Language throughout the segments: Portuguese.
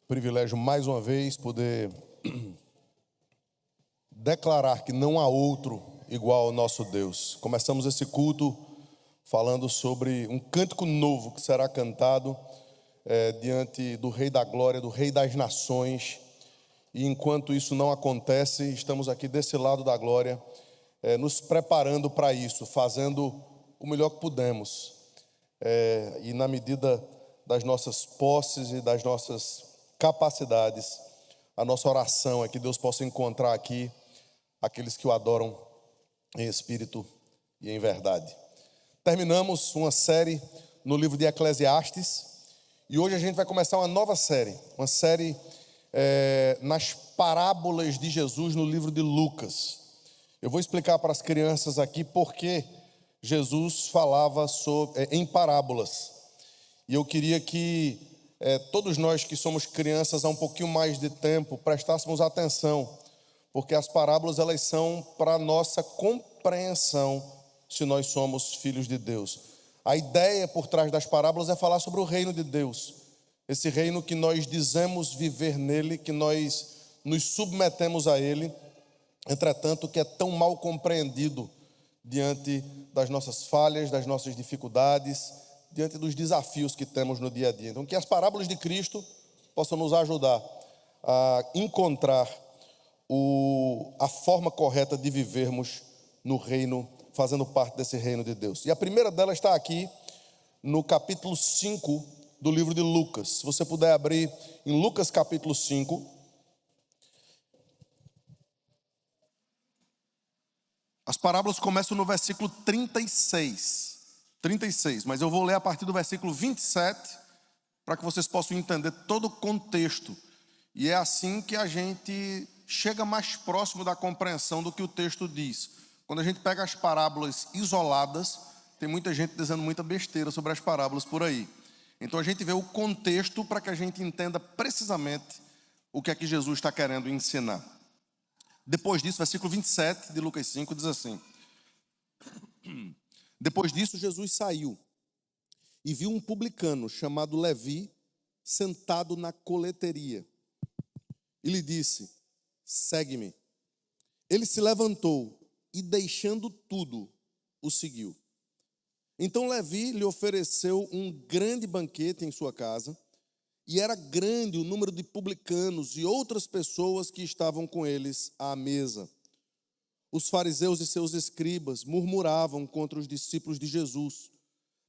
Privilégio mais uma vez poder declarar que não há outro igual ao nosso Deus. Começamos esse culto falando sobre um cântico novo que será cantado diante do Rei da Glória, do Rei das Nações. E enquanto isso não acontece, estamos aqui desse lado da glória, nos preparando para isso, fazendo o melhor que pudemos. E na medida das nossas posses e das nossas capacidades, a nossa oração é que Deus possa encontrar aqui aqueles que o adoram em espírito e em verdade. Terminamos uma série no livro de Eclesiastes e hoje a gente vai começar uma nova série, nas parábolas de Jesus no livro de Lucas. Eu vou explicar para as crianças aqui por que Jesus falava em parábolas. E eu queria que todos nós que somos crianças há um pouquinho mais de tempo prestássemos atenção, porque as parábolas elas são para a nossa compreensão se nós somos filhos de Deus. A ideia por trás das parábolas é falar sobre o reino de Deus, esse reino que nós dizemos viver nele, que nós nos submetemos a ele, entretanto que é tão mal compreendido diante das nossas falhas, das nossas dificuldades, diante dos desafios que temos no dia a dia. Então, que as parábolas de Cristo possam nos ajudar a encontrar a forma correta de vivermos no reino, fazendo parte desse reino de Deus. E a primeira delas está aqui no capítulo 5 do livro de Lucas. Se você puder abrir em Lucas capítulo 5. As parábolas começam no versículo 36, mas eu vou ler a partir do versículo 27, para que vocês possam entender todo o contexto. E é assim que a gente chega mais próximo da compreensão do que o texto diz. Quando a gente pega as parábolas isoladas, tem muita gente dizendo muita besteira sobre as parábolas por aí. Então a gente vê o contexto para que a gente entenda precisamente o que é que Jesus está querendo ensinar. Depois disso, versículo 27 de Lucas 5 diz assim: Depois disso, Jesus saiu e viu um publicano chamado Levi sentado na coleteria. E lhe disse: segue-me. Ele se levantou e, deixando tudo, o seguiu. Então Levi lhe ofereceu um grande banquete em sua casa, e era grande o número de publicanos e outras pessoas que estavam com eles à mesa. Os fariseus e seus escribas murmuravam contra os discípulos de Jesus,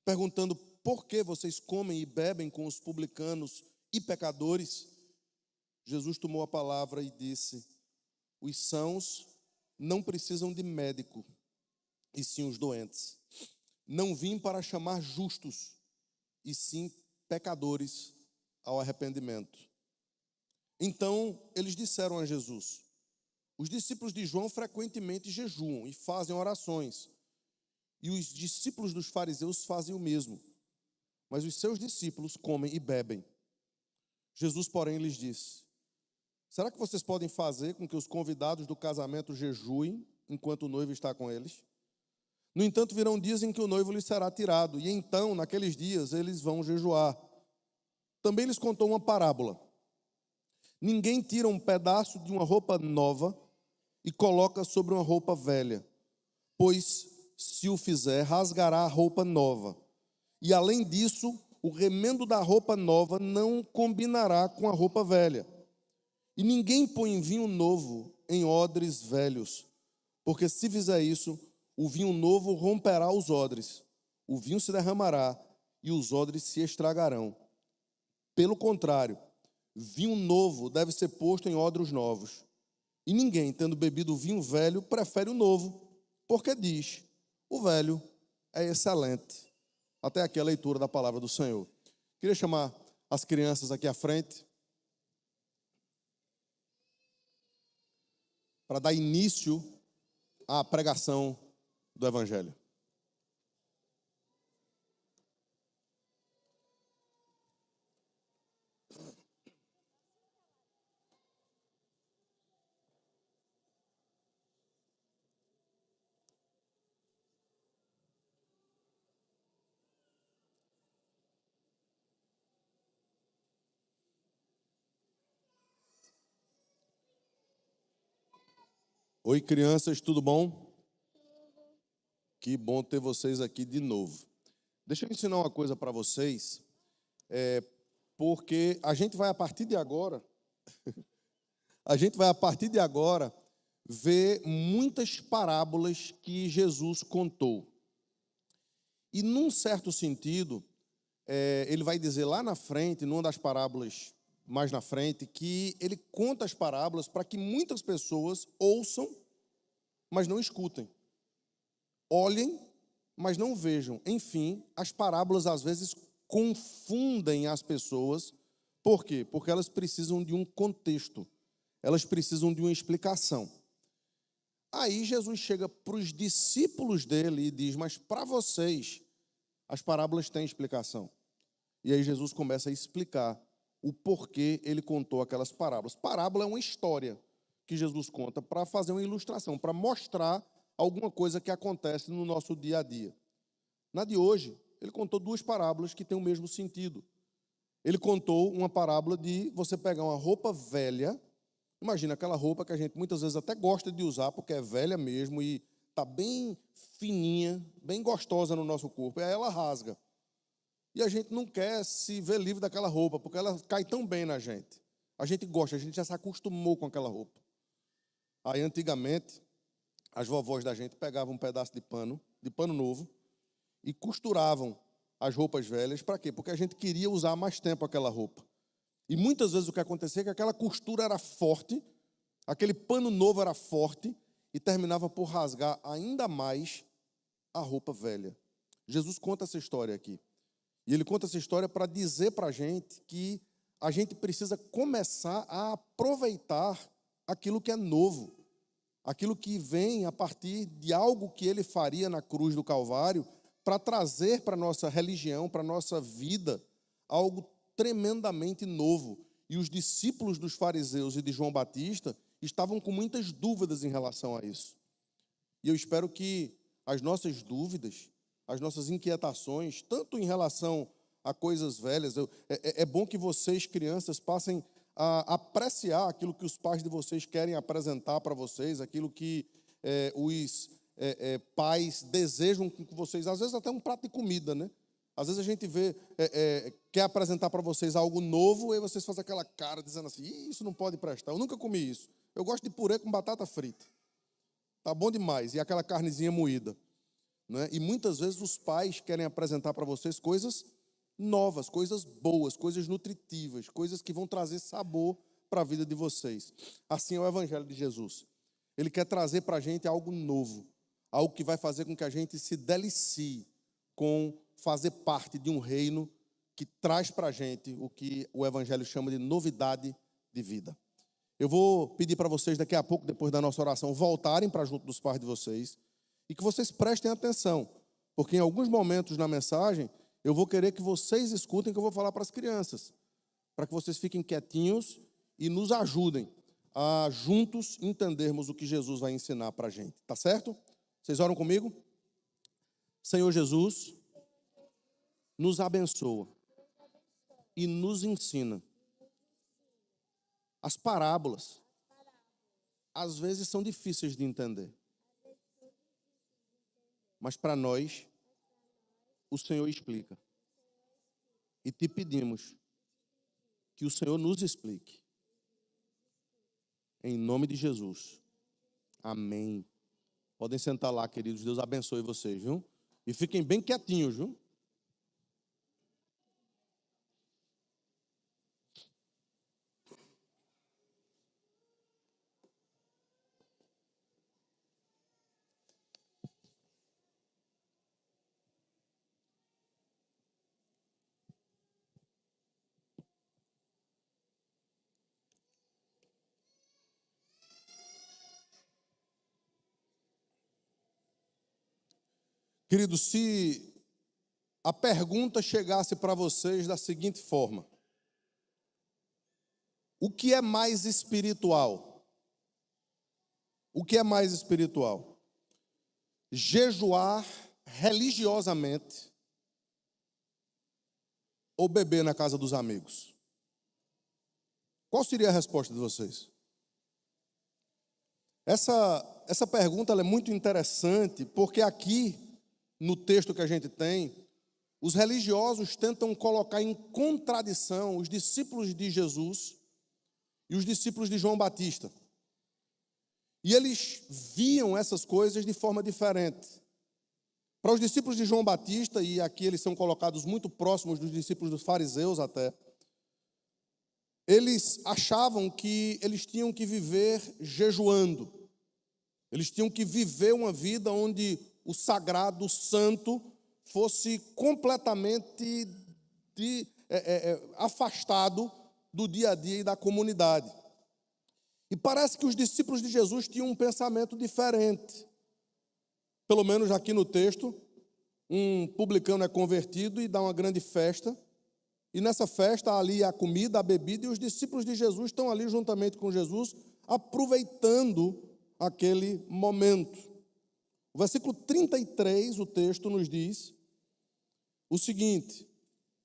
perguntando: por que vocês comem e bebem com os publicanos e pecadores? Jesus tomou a palavra e disse: os sãos não precisam de médico, e sim os doentes. Não vim para chamar justos, e sim pecadores ao arrependimento. Então eles disseram a Jesus: os discípulos de João frequentemente jejuam e fazem orações, e os discípulos dos fariseus fazem o mesmo, mas os seus discípulos comem e bebem. Jesus, porém, lhes disse: será que vocês podem fazer com que os convidados do casamento jejuem enquanto o noivo está com eles? No entanto, virão dias em que o noivo lhes será tirado, e então, naqueles dias, eles vão jejuar. Também lhes contou uma parábola. Ninguém tira um pedaço de uma roupa nova e coloca sobre uma roupa velha, pois, se o fizer, rasgará a roupa nova. E, além disso, o remendo da roupa nova não combinará com a roupa velha. E ninguém põe vinho novo em odres velhos, porque se fizer isso, o vinho novo romperá os odres, o vinho se derramará e os odres se estragarão. Pelo contrário, vinho novo deve ser posto em odres novos. E ninguém, tendo bebido vinho velho, prefere o novo, porque diz: o velho é excelente. Até aqui a leitura da palavra do Senhor. Queria chamar as crianças aqui à frente para dar início à pregação do Evangelho. Oi, crianças, tudo bom? Que bom ter vocês aqui de novo. Deixa eu ensinar uma coisa para vocês, porque a gente vai a partir de agora, ver muitas parábolas que Jesus contou. E num certo sentido, ele vai dizer lá na frente, numa das parábolas mais na frente, que ele conta as parábolas para que muitas pessoas ouçam, mas não escutem. Olhem, mas não vejam. Enfim, as parábolas às vezes confundem as pessoas. Por quê? Porque elas precisam de um contexto. Elas precisam de uma explicação. Aí Jesus chega para os discípulos dele e diz: mas para vocês, as parábolas têm explicação. E aí Jesus começa a explicar o porquê ele contou aquelas parábolas. Parábola é uma história que Jesus conta para fazer uma ilustração, para mostrar alguma coisa que acontece no nosso dia a dia. Na de hoje, ele contou duas parábolas que têm o mesmo sentido. Ele contou uma parábola de você pegar uma roupa velha, imagina aquela roupa que a gente muitas vezes até gosta de usar, porque é velha mesmo e está bem fininha, bem gostosa no nosso corpo, e aí ela rasga. E a gente não quer se ver livre daquela roupa, porque ela cai tão bem na gente. A gente gosta, a gente já se acostumou com aquela roupa. Aí, antigamente, as vovós da gente pegavam um pedaço de pano novo, e costuravam as roupas velhas. Para quê? Porque a gente queria usar mais tempo aquela roupa. E muitas vezes o que acontecia é que aquela costura era forte, aquele pano novo era forte, e terminava por rasgar ainda mais a roupa velha. Jesus conta essa história aqui. E ele conta essa história para dizer para a gente que a gente precisa começar a aproveitar aquilo que é novo, aquilo que vem a partir de algo que ele faria na cruz do Calvário, para trazer para a nossa religião, para a nossa vida, algo tremendamente novo. E os discípulos dos fariseus e de João Batista estavam com muitas dúvidas em relação a isso. E eu espero que as nossas dúvidas, as nossas inquietações, tanto em relação a coisas velhas, é bom que vocês, crianças, passem a apreciar aquilo que os pais de vocês querem apresentar para vocês, aquilo que os pais desejam que vocês, às vezes até um prato de comida, né? Às vezes a gente vê, quer apresentar para vocês algo novo, e vocês fazem aquela cara dizendo assim: isso não pode prestar, eu nunca comi isso. Eu gosto de purê com batata frita. Tá bom demais. E aquela carnezinha moída. Né? E muitas vezes os pais querem apresentar para vocês coisas novas, coisas boas, coisas nutritivas, coisas que vão trazer sabor para a vida de vocês. Assim é o Evangelho de Jesus. Ele quer trazer para a gente algo novo, algo que vai fazer com que a gente se delicie com fazer parte de um reino que traz para a gente o que o Evangelho chama de novidade de vida. Eu vou pedir para vocês daqui a pouco, depois da nossa oração, voltarem para junto dos pais de vocês e que vocês prestem atenção, porque em alguns momentos na mensagem eu vou querer que vocês escutem o que eu vou falar para as crianças, para que vocês fiquem quietinhos e nos ajudem a juntos entendermos o que Jesus vai ensinar para a gente, tá certo? Vocês oram comigo? Senhor Jesus, nos abençoa e nos ensina. As parábolas, às vezes, são difíceis de entender. Mas para nós, o Senhor explica. E te pedimos que o Senhor nos explique. Em nome de Jesus. Amém. Podem sentar lá, queridos. Deus abençoe vocês, viu? E fiquem bem quietinhos, viu? Queridos, se a pergunta chegasse para vocês da seguinte forma: o que é mais espiritual? O que é mais espiritual? Jejuar religiosamente ou beber na casa dos amigos? Qual seria a resposta de vocês? essa pergunta ela é muito interessante, porque aqui, no texto que a gente tem, os religiosos tentam colocar em contradição os discípulos de Jesus e os discípulos de João Batista. E eles viam essas coisas de forma diferente. Para os discípulos de João Batista, e aqui eles são colocados muito próximos dos discípulos dos fariseus até, eles achavam que eles tinham que viver jejuando. Eles tinham que viver uma vida onde o sagrado, o santo, fosse completamente afastado do dia a dia e da comunidade. E parece que os discípulos de Jesus tinham um pensamento diferente. Pelo menos aqui no texto, um publicano é convertido e dá uma grande festa. E nessa festa, ali a comida, a bebida, e os discípulos de Jesus estão ali juntamente com Jesus, aproveitando aquele momento. O versículo 33, o texto nos diz o seguinte: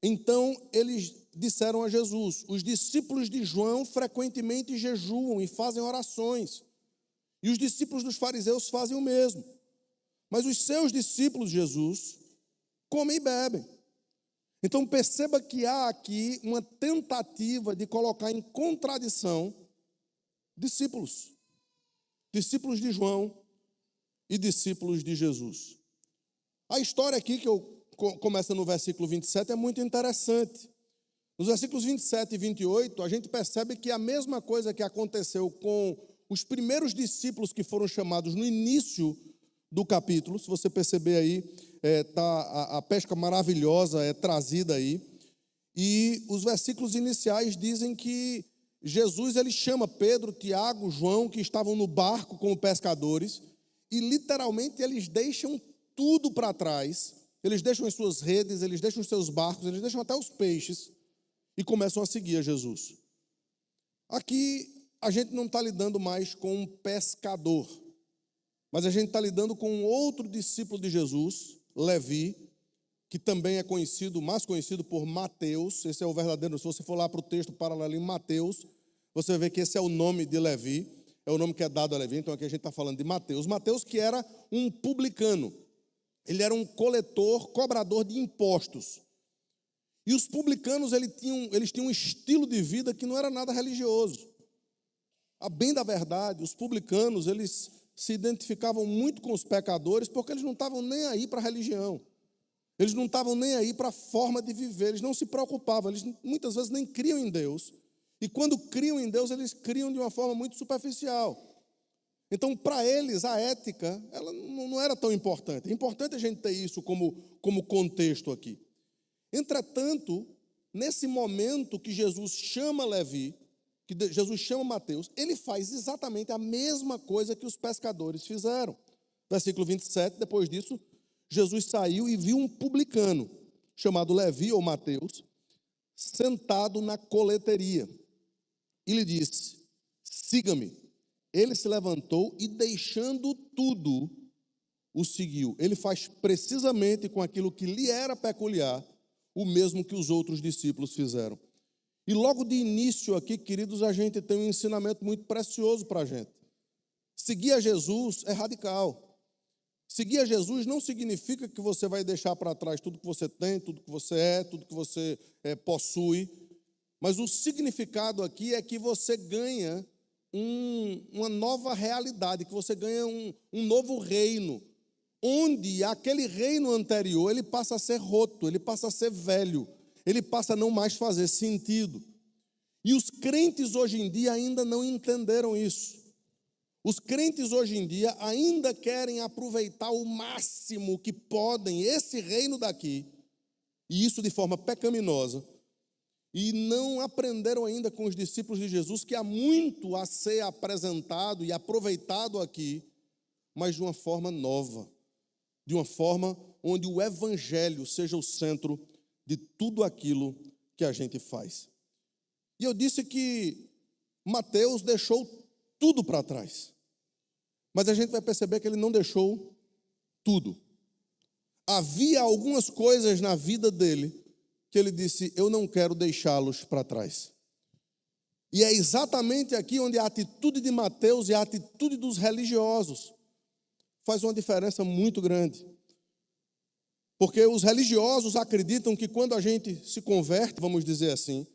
então eles disseram a Jesus: os discípulos de João frequentemente jejuam e fazem orações, e os discípulos dos fariseus fazem o mesmo. Mas os seus discípulos, Jesus, comem e bebem. Então perceba que há aqui uma tentativa de colocar em contradição discípulos de João e discípulos de Jesus. A história aqui que começa no versículo 27 é muito interessante. Nos versículos 27 e 28, a gente percebe que a mesma coisa que aconteceu com os primeiros discípulos que foram chamados no início do capítulo, se você perceber aí, a pesca maravilhosa é trazida aí, e os versículos iniciais dizem que Jesus ele chama Pedro, Tiago, João, que estavam no barco como pescadores, e literalmente eles deixam tudo para trás, eles deixam as suas redes, eles deixam os seus barcos, eles deixam até os peixes, e começam a seguir a Jesus. Aqui a gente não está lidando mais com um pescador, mas a gente está lidando com um outro discípulo de Jesus, Levi, que também é conhecido, mais conhecido por Mateus. Esse é o verdadeiro, se você for lá para o texto paralelo em Mateus, você vai ver que esse é o nome de Levi, é o nome que é dado a Levi. Então aqui a gente está falando de Mateus. Mateus, que era um publicano, ele era um cobrador de impostos. E os publicanos, eles tinham um estilo de vida que não era nada religioso. A bem da verdade, os publicanos, eles se identificavam muito com os pecadores porque eles não estavam nem aí para a religião. Eles não estavam nem aí para a forma de viver, eles não se preocupavam, eles muitas vezes nem criam em Deus. E quando criam em Deus, eles criam de uma forma muito superficial. Então, para eles, a ética ela não era tão importante. É importante a gente ter isso como contexto aqui. Entretanto, nesse momento que Jesus chama Levi, que Jesus chama Mateus, ele faz exatamente a mesma coisa que os pescadores fizeram. Versículo 27, depois disso, Jesus saiu e viu um publicano, chamado Levi ou Mateus, sentado na coleteria. E lhe disse: siga-me. Ele se levantou e, deixando tudo, o seguiu. Ele faz precisamente com aquilo que lhe era peculiar, o mesmo que os outros discípulos fizeram. E logo de início aqui, queridos, a gente tem um ensinamento muito precioso para a gente. Seguir a Jesus é radical. Seguir a Jesus não significa que você vai deixar para trás tudo que você tem, tudo que você é, tudo que você possui. Mas o significado aqui é que você ganha uma nova realidade, que você ganha um novo reino, onde aquele reino anterior ele passa a ser roto, ele passa a ser velho, ele passa a não mais fazer sentido. E os crentes hoje em dia ainda não entenderam isso. Os crentes hoje em dia ainda querem aproveitar o máximo que podem esse reino daqui, e isso de forma pecaminosa, e não aprenderam ainda com os discípulos de Jesus que há muito a ser apresentado e aproveitado aqui, mas de uma forma nova, de uma forma onde o evangelho seja o centro de tudo aquilo que a gente faz. E eu disse que Mateus deixou tudo para trás. Mas a gente vai perceber que ele não deixou tudo. Havia algumas coisas na vida dele que ele disse: eu não quero deixá-los para trás. E é exatamente aqui onde a atitude de Mateus e a atitude dos religiosos faz uma diferença muito grande. Porque os religiosos acreditam que quando a gente se converte, vamos dizer assim,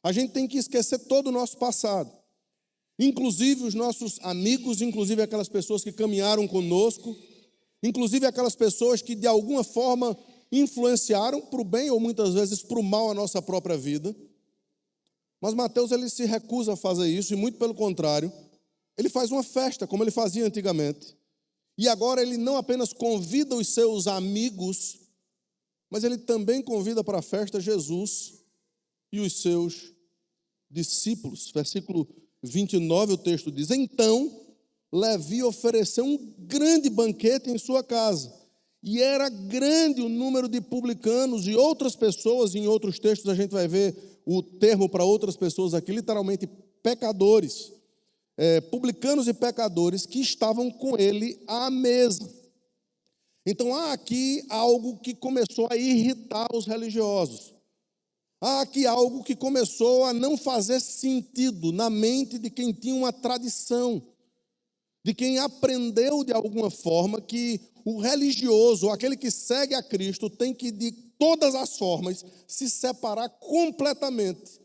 a gente tem que esquecer todo o nosso passado. Inclusive os nossos amigos, inclusive aquelas pessoas que caminharam conosco, inclusive aquelas pessoas que de alguma forma influenciaram para o bem ou muitas vezes para o mal a nossa própria vida. Mas Mateus ele se recusa a fazer isso e muito pelo contrário, ele faz uma festa como ele fazia antigamente. E agora ele não apenas convida os seus amigos, mas ele também convida para a festa Jesus e os seus discípulos. Versículo 29, o texto diz: Então Levi ofereceu um grande banquete em sua casa, e era grande o número de publicanos e outras pessoas. Em outros textos a gente vai ver o termo para outras pessoas aqui, literalmente pecadores, publicanos e pecadores que estavam com ele à mesa. Então há aqui algo que começou a irritar os religiosos. Há aqui algo que começou a não fazer sentido na mente de quem tinha uma tradição, de quem aprendeu de alguma forma que o religioso, aquele que segue a Cristo, tem que de todas as formas se separar completamente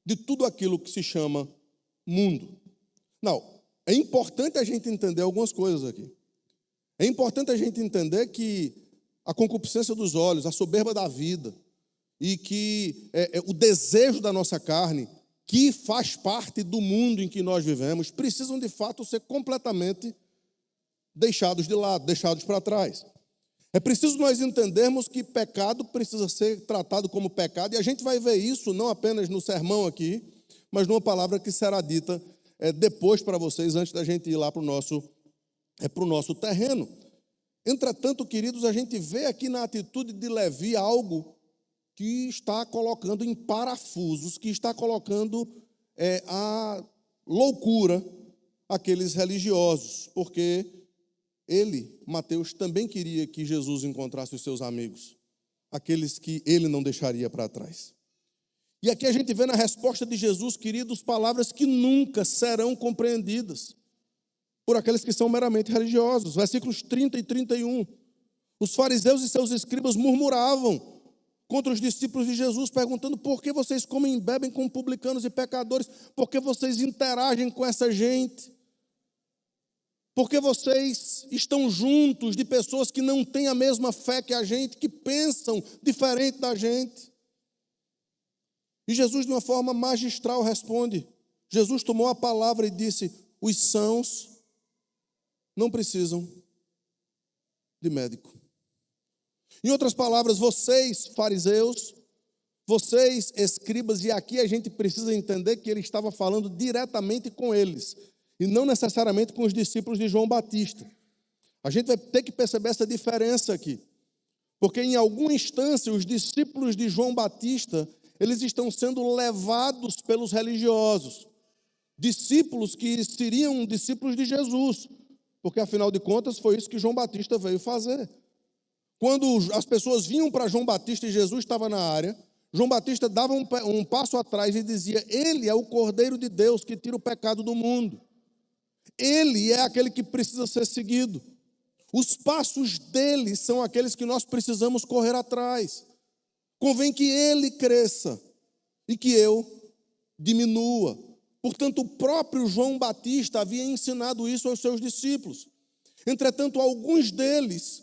de tudo aquilo que se chama mundo. Não, é importante a gente entender algumas coisas aqui. É importante a gente entender que a concupiscência dos olhos, a soberba da vida e que o desejo da nossa carne, que faz parte do mundo em que nós vivemos, precisam de fato ser completamente deixados de lado, deixados para trás. É preciso nós entendermos que pecado precisa ser tratado como pecado, e a gente vai ver isso não apenas no sermão aqui, mas numa palavra que será dita depois para vocês, antes da gente ir lá para o nosso terreno. Entretanto, queridos, a gente vê aqui na atitude de Levi algo que está colocando em parafusos, que está colocando a loucura aqueles religiosos, porque ele, Mateus, também queria que Jesus encontrasse os seus amigos, aqueles que ele não deixaria para trás. E aqui a gente vê na resposta de Jesus, queridos, palavras que nunca serão compreendidas por aqueles que são meramente religiosos. Versículos 30 e 31. Os fariseus e seus escribas murmuravam contra os discípulos de Jesus, perguntando: por que vocês comem e bebem com publicanos e pecadores? Por que vocês interagem com essa gente? Por que vocês estão juntos de pessoas que não têm a mesma fé que a gente, que pensam diferente da gente? E Jesus, de uma forma magistral, responde. Jesus tomou a palavra e disse: os sãos não precisam de médico. Em outras palavras, vocês, fariseus, vocês, escribas, e aqui a gente precisa entender que ele estava falando diretamente com eles, e não necessariamente com os discípulos de João Batista. A gente vai ter que perceber essa diferença aqui, porque em alguma instância os discípulos de João Batista, eles estão sendo levados pelos religiosos, discípulos que seriam discípulos de Jesus, porque afinal de contas foi isso que João Batista veio fazer. Quando as pessoas vinham para João Batista e Jesus estava na área, João Batista dava um passo atrás e dizia: ele é o Cordeiro de Deus que tira o pecado do mundo. Ele é aquele que precisa ser seguido. Os passos dele são aqueles que nós precisamos correr atrás. Convém que ele cresça e que eu diminua. Portanto, o próprio João Batista havia ensinado isso aos seus discípulos. Entretanto, alguns deles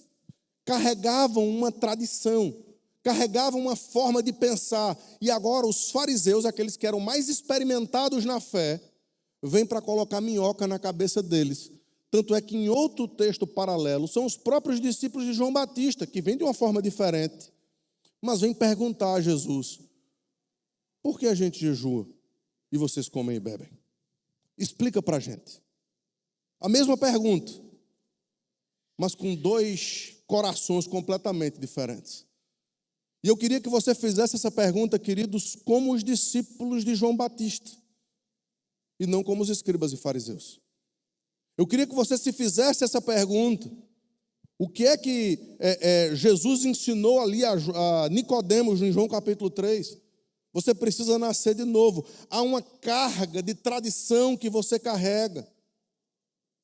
carregavam uma tradição, carregavam uma forma de pensar. E agora os fariseus, aqueles que eram mais experimentados na fé, vêm para colocar minhoca na cabeça deles. Tanto é que em outro texto paralelo, são os próprios discípulos de João Batista, que vêm de uma forma diferente, mas vêm perguntar a Jesus: por que a gente jejua e vocês comem e bebem? Explica para a gente. A mesma pergunta, mas com dois corações completamente diferentes. E eu queria que você fizesse essa pergunta, queridos, como os discípulos de João Batista, e não como os escribas e fariseus. Eu queria que você se fizesse essa pergunta: o que é que Jesus ensinou ali a Nicodemos em João capítulo 3? Você precisa nascer de novo. Há uma carga de tradição que você carrega.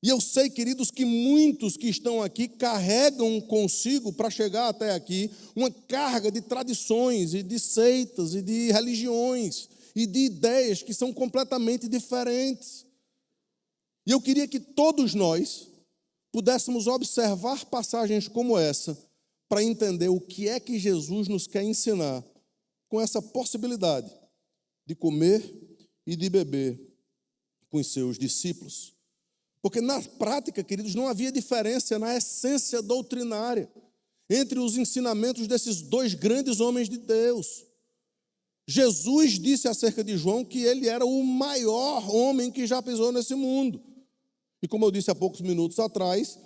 E eu sei, queridos, que muitos que estão aqui carregam consigo, para chegar até aqui, uma carga de tradições e de seitas e de religiões e de ideias que são completamente diferentes. E eu queria que todos nós pudéssemos observar passagens como essa para entender o que é que Jesus nos quer ensinar com essa possibilidade de comer e de beber com os seus discípulos. Porque na prática, queridos, não havia diferença na essência doutrinária entre os ensinamentos desses dois grandes homens de Deus. Jesus disse acerca de João que ele era o maior homem que já pisou nesse mundo. E como eu disse há poucos minutos atrás,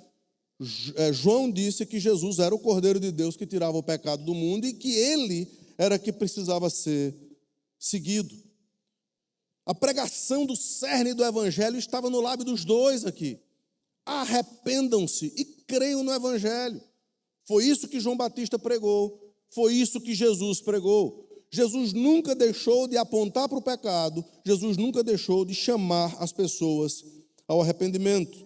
João disse que Jesus era o Cordeiro de Deus que tirava o pecado do mundo e que ele era que precisava ser seguido. A pregação do cerne do Evangelho estava no lábio dos dois aqui. Arrependam-se e creiam no Evangelho. Foi isso que João Batista pregou. Foi isso que Jesus pregou. Jesus nunca deixou de apontar para o pecado. Jesus nunca deixou de chamar as pessoas ao arrependimento.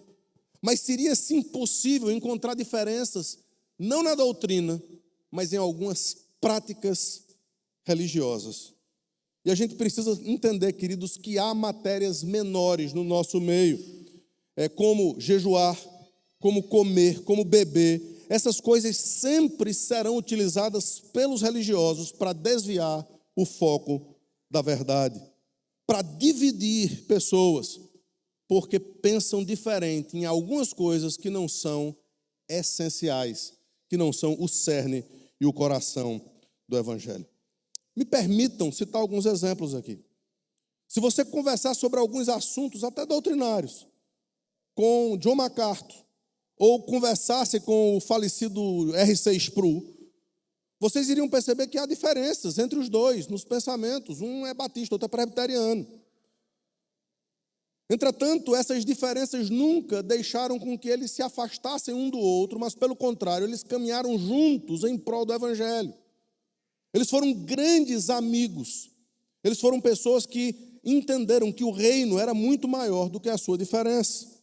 Mas seria sim possível encontrar diferenças, não na doutrina, mas em algumas práticas religiosas. E a gente precisa entender, queridos, que há matérias menores no nosso meio, como jejuar, como comer, como beber. Essas coisas sempre serão utilizadas pelos religiosos para desviar o foco da verdade, para dividir pessoas, porque pensam diferente em algumas coisas que não são essenciais, que não são o cerne e o coração do Evangelho. Me permitam citar alguns exemplos aqui. Se você conversar sobre alguns assuntos, até doutrinários, com John MacArthur, ou conversasse com o falecido R.C. Sproul, vocês iriam perceber que há diferenças entre os dois, nos pensamentos. Um é batista, outro é presbiteriano. Entretanto, essas diferenças nunca deixaram com que eles se afastassem um do outro, mas, pelo contrário, eles caminharam juntos em prol do Evangelho. Eles foram grandes amigos. Eles foram pessoas que entenderam que o reino era muito maior do que a sua diferença.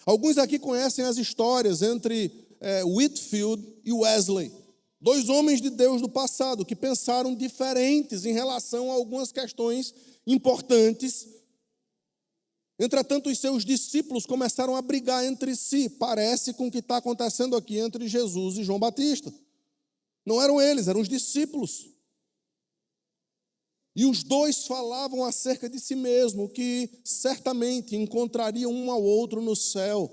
Alguns aqui conhecem as histórias entre Whitefield e Wesley, dois homens de Deus do passado que pensaram diferentes em relação a algumas questões importantes. Entretanto, os seus discípulos começaram a brigar entre si. Parece com o que está acontecendo aqui entre Jesus e João Batista. Não eram eles, eram os discípulos. E os dois falavam acerca de si mesmo, que certamente encontrariam um ao outro no céu,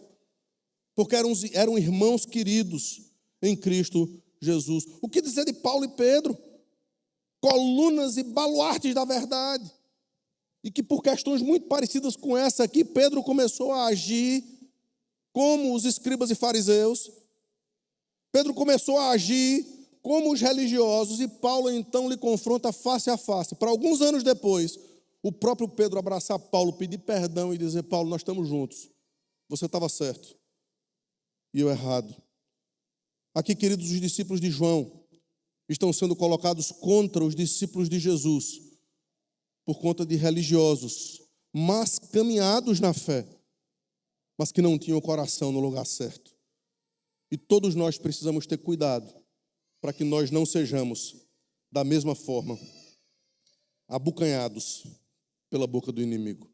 porque eram irmãos queridos em Cristo Jesus. O que dizer de Paulo e Pedro? Colunas e baluartes da verdade. E que por questões muito parecidas com essa aqui, Pedro começou a agir como os escribas e fariseus. Pedro começou a agir como os religiosos, e Paulo então lhe confronta face a face. Para alguns anos depois, o próprio Pedro abraçar Paulo, pedir perdão e dizer: Paulo, nós estamos juntos. Você estava certo e eu errado. Aqui, queridos, os discípulos de João estão sendo colocados contra os discípulos de Jesus por conta de religiosos, mas caminhados na fé, mas que não tinham o coração no lugar certo. E todos nós precisamos ter cuidado para que nós não sejamos, da mesma forma, abocanhados pela boca do inimigo.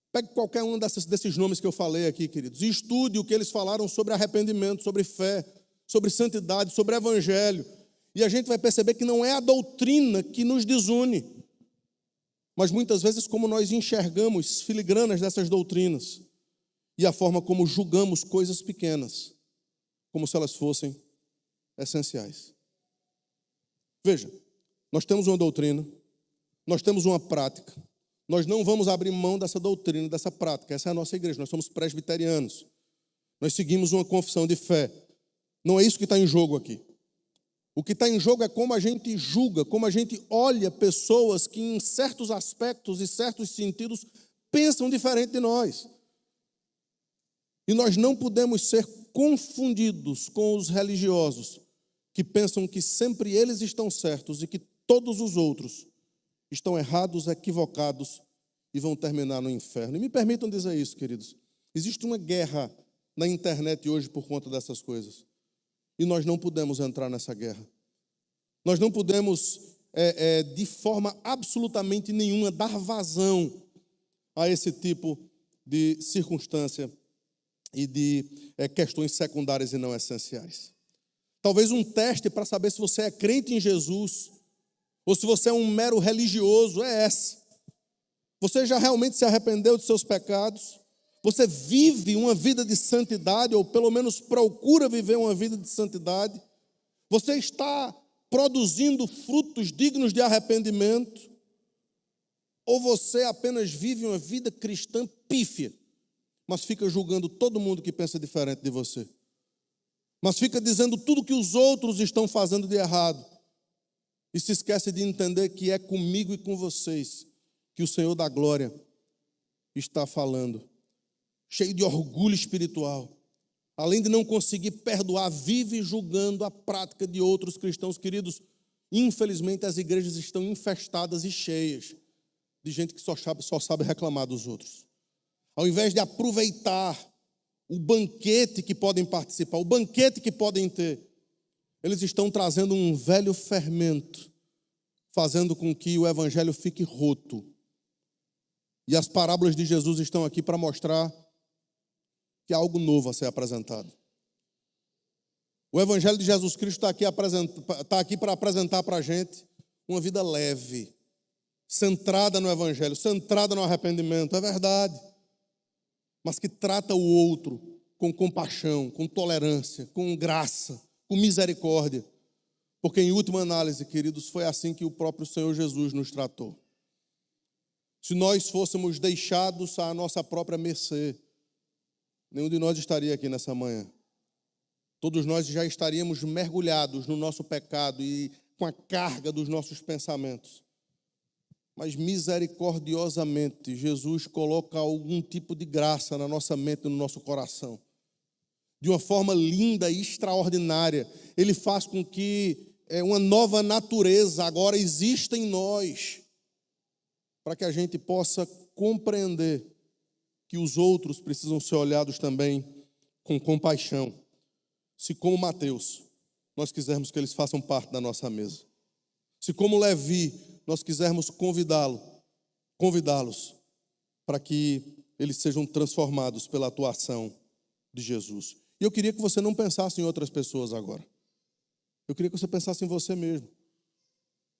Pegue qualquer um desses nomes que eu falei aqui, queridos, e estude o que eles falaram sobre arrependimento, sobre fé, sobre santidade, sobre evangelho. E a gente vai perceber que não é a doutrina que nos desune, mas muitas vezes como nós enxergamos filigranas dessas doutrinas e a forma como julgamos coisas pequenas, como se elas fossem essenciais. Veja, nós temos uma doutrina, nós temos uma prática, nós não vamos abrir mão dessa doutrina, dessa prática. Essa é a nossa igreja, nós somos presbiterianos, nós seguimos uma confissão de fé. Não é isso que está em jogo aqui. O que está em jogo é como a gente julga, como a gente olha pessoas que em certos aspectos e certos sentidos pensam diferente de nós. E nós não podemos ser confundidos com os religiosos que pensam que sempre eles estão certos e que todos os outros estão errados, equivocados e vão terminar no inferno. E me permitam dizer isso, queridos. Existe uma guerra na internet hoje por conta dessas coisas. E nós não podemos entrar nessa guerra. Nós não podemos, de forma absolutamente nenhuma, dar vazão a esse tipo de circunstância e de questões secundárias e não essenciais. Talvez um teste para saber se você é crente em Jesus ou se você é um mero religioso é essa. Você já realmente se arrependeu de seus pecados? Você vive uma vida de santidade, ou pelo menos procura viver uma vida de santidade? Você está produzindo frutos dignos de arrependimento? Ou você apenas vive uma vida cristã pífia, mas fica julgando todo mundo que pensa diferente de você? Mas fica dizendo tudo que os outros estão fazendo de errado. E se esquece de entender que é comigo e com vocês que o Senhor da glória está falando. Cheio de orgulho espiritual. Além de não conseguir perdoar, vive julgando a prática de outros cristãos. Queridos, infelizmente as igrejas estão infestadas e cheias de gente que só sabe reclamar dos outros. Ao invés de aproveitar o banquete que podem participar, o banquete que podem ter, eles estão trazendo um velho fermento, fazendo com que o evangelho fique roto. E as parábolas de Jesus estão aqui para mostrar que há algo novo a ser apresentado. O evangelho de Jesus Cristo está aqui para apresentar para a gente uma vida leve, centrada no evangelho, centrada no arrependimento, é verdade, mas que trata o outro com compaixão, com tolerância, com graça, com misericórdia, porque em última análise, queridos, foi assim que o próprio Senhor Jesus nos tratou. Se nós fôssemos deixados à nossa própria mercê, nenhum de nós estaria aqui nessa manhã. Todos nós já estaríamos mergulhados no nosso pecado e com a carga dos nossos pensamentos. Mas misericordiosamente, Jesus coloca algum tipo de graça na nossa mente e no nosso coração. De uma forma linda e extraordinária, Ele faz com que uma nova natureza agora exista em nós, para que a gente possa compreender que os outros precisam ser olhados também com compaixão. Se como Mateus, nós quisermos que eles façam parte da nossa mesa. Se como Levi, nós quisermos convidá-los para que eles sejam transformados pela atuação de Jesus. E eu queria que você não pensasse em outras pessoas agora. Eu queria que você pensasse em você mesmo.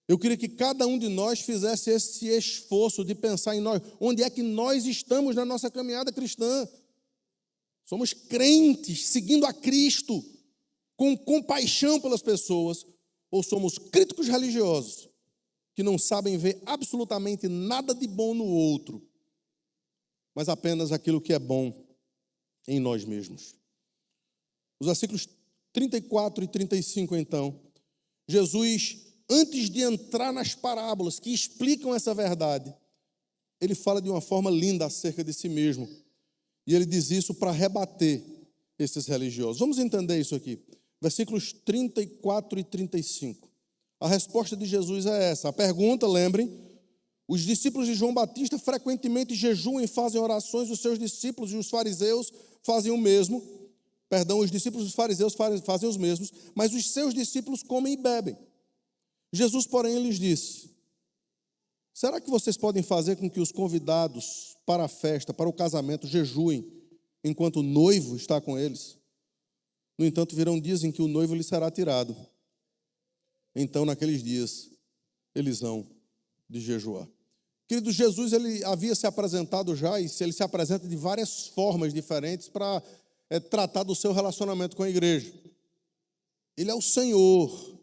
Eu queria que cada um de nós fizesse esse esforço de pensar em nós. Onde é que nós estamos na nossa caminhada cristã? Somos crentes, seguindo a Cristo, com compaixão pelas pessoas, ou somos críticos religiosos, que não sabem ver absolutamente nada de bom no outro, mas apenas aquilo que é bom em nós mesmos. Os versículos 34 e 35, então, Jesus, antes de entrar nas parábolas que explicam essa verdade, ele fala de uma forma linda acerca de si mesmo. E ele diz isso para rebater esses religiosos. Vamos entender isso aqui. Versículos 34 e 35. A resposta de Jesus é essa. A pergunta, lembrem, os discípulos de João Batista frequentemente jejuam e fazem orações, os seus discípulos e os fariseus fazem o mesmo. Perdão, os discípulos dos fariseus fazem os mesmos, mas os seus discípulos comem e bebem. Jesus, porém, lhes disse: será que vocês podem fazer com que os convidados para a festa, para o casamento, jejuem, enquanto o noivo está com eles? No entanto, virão dias em que o noivo lhe será tirado. Então, naqueles dias, eles hão de jejuar. Querido, Jesus, ele havia se apresentado já, e ele se apresenta de várias formas diferentes para tratar do seu relacionamento com a igreja. Ele é o Senhor.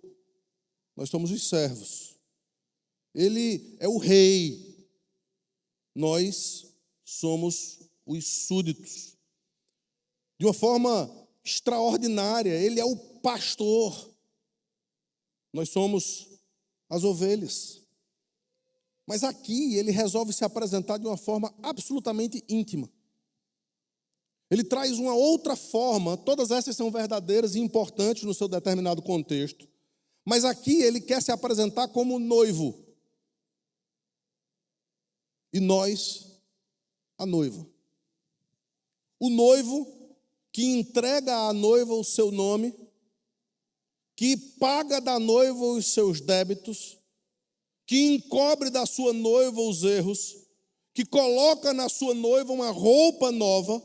Nós somos os servos. Ele é o rei. Nós somos os súditos. De uma forma extraordinária, ele é o pastor. Nós somos as ovelhas. Mas aqui ele resolve se apresentar de uma forma absolutamente íntima. Ele traz uma outra forma, todas essas são verdadeiras e importantes no seu determinado contexto. Mas aqui ele quer se apresentar como noivo. e nós, a noiva. O noivo que entrega à noiva o seu nome, que paga da noiva os seus débitos, que encobre da sua noiva os erros, que coloca na sua noiva uma roupa nova,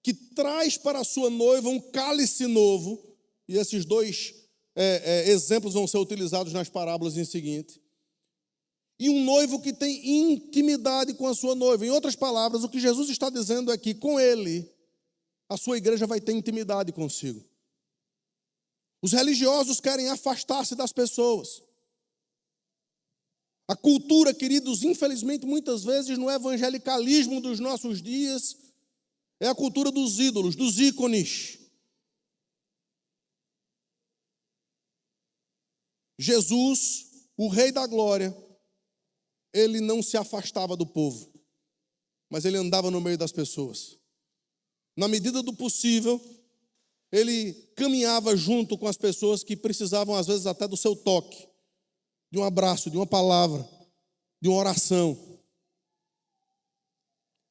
que traz para a sua noiva um cálice novo, e esses dois exemplos vão ser utilizados nas parábolas em seguinte. E um noivo que tem intimidade com a sua noiva. Em outras palavras, o que Jesus está dizendo é que com ele, a sua igreja vai ter intimidade consigo. Os religiosos querem afastar-se das pessoas. A cultura, queridos, infelizmente, muitas vezes no evangelicalismo dos nossos dias, é a cultura dos ídolos, dos ícones. Jesus, o Rei da Glória, ele não se afastava do povo, mas ele andava no meio das pessoas. Na medida do possível, ele caminhava junto com as pessoas que precisavam, às vezes, até do seu toque, de um abraço, de uma palavra, de uma oração.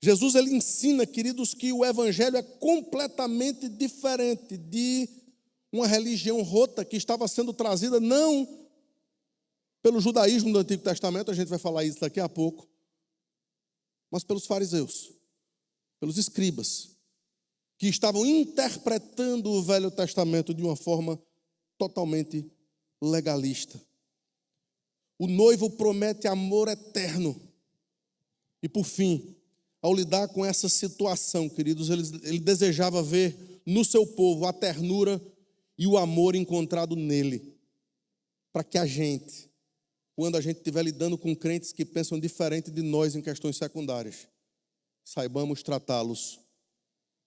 Jesus, ele ensina, queridos, que o evangelho é completamente diferente de uma religião rota que estava sendo trazida não pelo judaísmo do Antigo Testamento, a gente vai falar isso daqui a pouco, mas pelos fariseus, pelos escribas, que estavam interpretando o Velho Testamento de uma forma totalmente legalista. O noivo promete amor eterno. E por fim, ao lidar com essa situação, queridos, ele desejava ver no seu povo a ternura e o amor encontrado nele, para que a gente, quando a gente estiver lidando com crentes que pensam diferente de nós em questões secundárias, saibamos tratá-los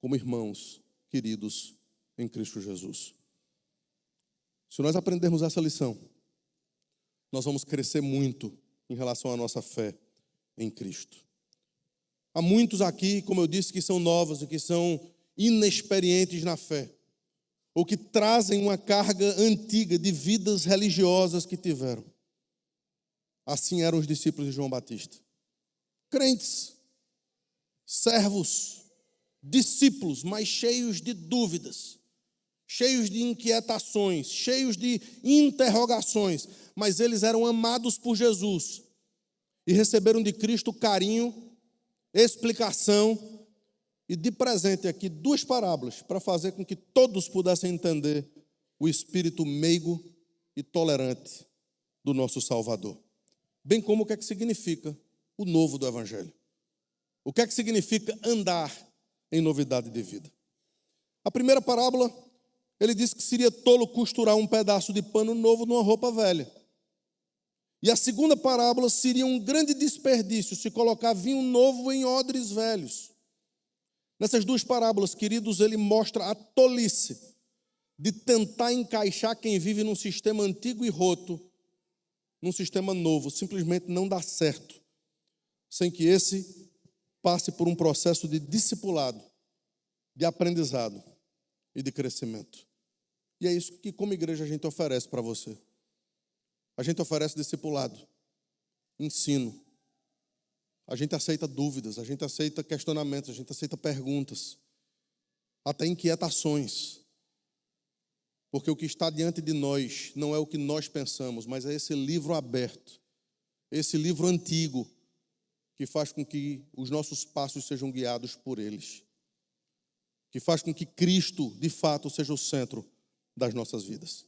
como irmãos queridos em Cristo Jesus. Se nós aprendermos essa lição, nós vamos crescer muito em relação à nossa fé em Cristo. Há muitos aqui, como eu disse, que são novos e que são inexperientes na fé, ou que trazem uma carga antiga de vidas religiosas que tiveram. Assim eram os discípulos de João Batista. Crentes, servos, discípulos, mas cheios de dúvidas, cheios de inquietações, cheios de interrogações, mas eles eram amados por Jesus e receberam de Cristo carinho, explicação e de presente aqui 2 parábolas para fazer com que todos pudessem entender o espírito meigo e tolerante do nosso Salvador. Bem como o que é que significa o novo do Evangelho. O que é que significa andar em novidade de vida. A primeira parábola, ele disse que seria tolo costurar um pedaço de pano novo numa roupa velha. E a segunda parábola seria um grande desperdício se colocar vinho novo em odres velhos. Nessas 2 parábolas, queridos, ele mostra a tolice de tentar encaixar quem vive num sistema antigo e roto num sistema novo. Simplesmente não dá certo sem que esse passe por um processo de discipulado, de aprendizado e de crescimento. E é isso que, como igreja, a gente oferece para você. A gente oferece discipulado, ensino. A gente aceita dúvidas, a gente aceita questionamentos, a gente aceita perguntas, até inquietações. Porque o que está diante de nós não é o que nós pensamos, mas é esse livro aberto, esse livro antigo, que faz com que os nossos passos sejam guiados por eles. Que faz com que Cristo, de fato, seja o centro das nossas vidas.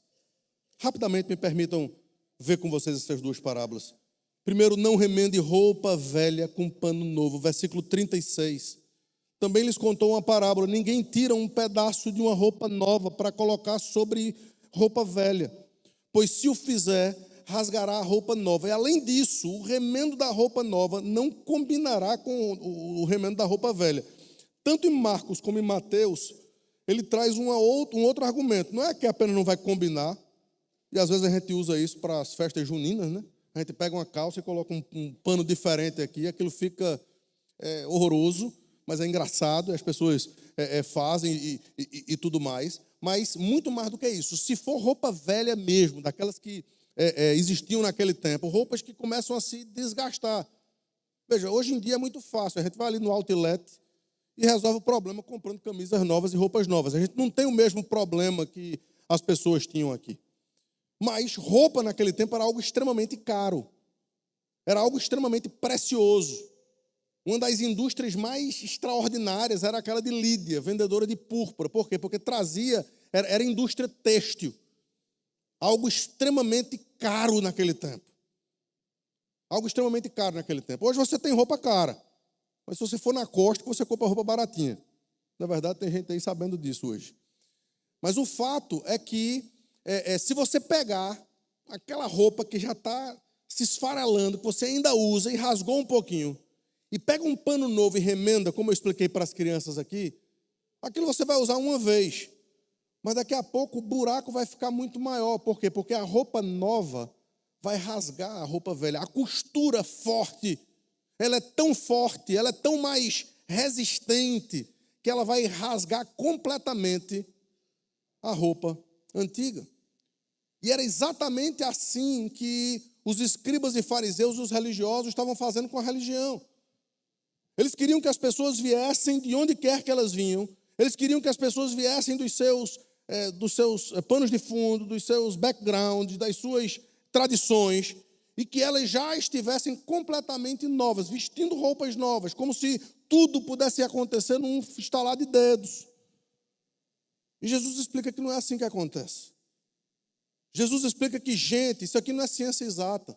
Rapidamente, me permitam ver com vocês essas 2 parábolas. Primeiro, não remende roupa velha com pano novo. Versículo 36. Também lhes contou uma parábola. Ninguém tira um pedaço de uma roupa nova para colocar sobre roupa velha, pois se o fizer, rasgará a roupa nova. E além disso, o remendo da roupa nova não combinará com o remendo da roupa velha. Tanto em Marcos como em Mateus, ele traz um outro argumento. Não é que apenas não vai combinar, e às vezes a gente usa isso para as festas juninas, né? A gente pega uma calça e coloca um pano diferente aqui, aquilo fica horroroso, mas é engraçado, as pessoas fazem e tudo mais. Mas muito mais do que isso, se for roupa velha mesmo, daquelas que existiam naquele tempo, roupas que começam a se desgastar. Veja, hoje em dia é muito fácil. A gente vai ali no outlet e resolve o problema comprando camisas novas e roupas novas. A gente não tem o mesmo problema que as pessoas tinham aqui. Mas roupa naquele tempo era algo extremamente caro. Era algo extremamente precioso. Uma das indústrias mais extraordinárias era aquela de Lídia, vendedora de púrpura. Por quê? Porque era indústria têxtil. Algo extremamente caro naquele tempo. Algo extremamente caro naquele tempo. Hoje você tem roupa cara. Mas se você for na Costa, você compra roupa baratinha. Na verdade, tem gente aí sabendo disso hoje. Mas o fato é que, se você pegar aquela roupa que já está se esfarelando, que você ainda usa e rasgou um pouquinho, e pega um pano novo e remenda, como eu expliquei para as crianças aqui, aquilo você vai usar uma vez. Mas daqui a pouco o buraco vai ficar muito maior. Por quê? Porque a roupa nova vai rasgar a roupa velha. A costura forte, ela é tão forte, ela é tão mais resistente, que ela vai rasgar completamente a roupa antiga. E era exatamente assim que os escribas e fariseus, os religiosos, estavam fazendo com a religião. Eles queriam que as pessoas viessem de onde quer que elas vinham. Eles queriam que as pessoas viessem dos seus panos de fundo, dos seus backgrounds, das suas tradições, e que elas já estivessem completamente novas, vestindo roupas novas, como se tudo pudesse acontecer num estalar de dedos. E Jesus explica que não é assim que acontece. Jesus explica que, gente, isso aqui não é ciência exata.